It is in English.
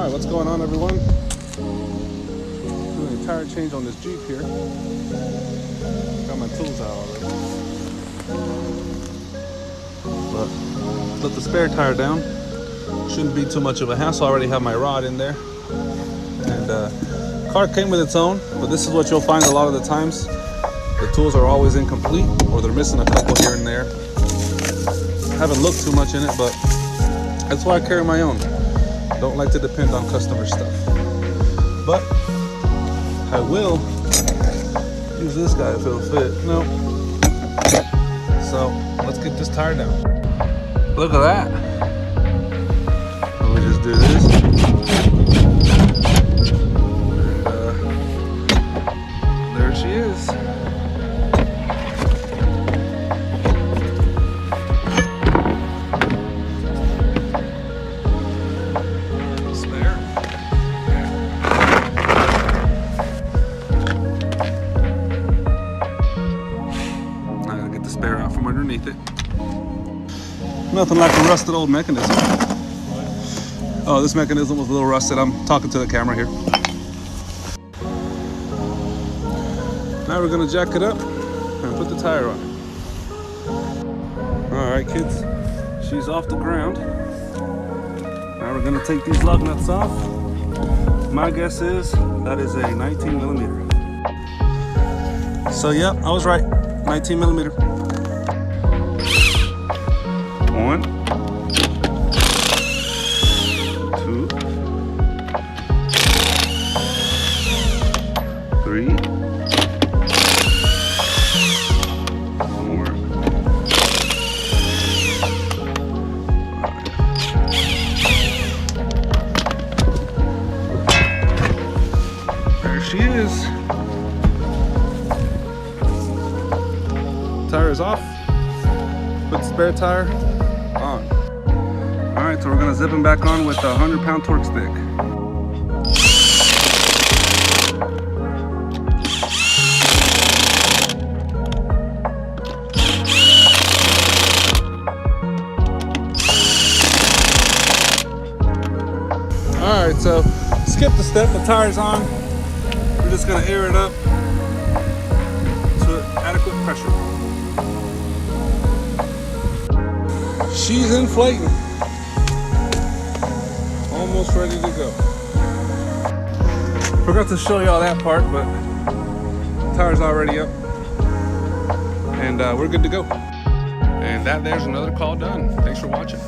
Alright, what's going on, everyone? Doing a tire change on this Jeep here. Got my tools out already. But put the spare tire down. Shouldn't be too much of a hassle. I already have my rod in there. And car came with its own, but this is what you'll find a lot of the times. The tools are always incomplete, or they're missing a couple here and there. I haven't looked too much in it, but that's why I carry my own. Don't like to depend on customer stuff. But I will use this guy if it'll fit. No. So let's get this tire down. Look at that. Let me just do this. And there she is. Spare out from underneath it. Nothing like a rusted old mechanism. Oh, this mechanism was a little rusted. I'm talking to the camera here. Now we're gonna jack it up and put the tire on it. All right, kids, she's off the ground. Now we're gonna take these lug nuts off. My guess is that is a 19 millimeter. So yep, I was right, 19 millimeter. 1, 2, 3, 4, 5. There she is. Tire is off. Put the spare tire on. All right, so we're gonna zip them back on with a 100-pound torque stick. All right, so skip the step, the tire's on. We're just gonna air it up to adequate pressure. She's inflating. Almost ready to go. Forgot to show y'all that part, but the tire's already up. And we're good to go. And there's another call done. Thanks for watching.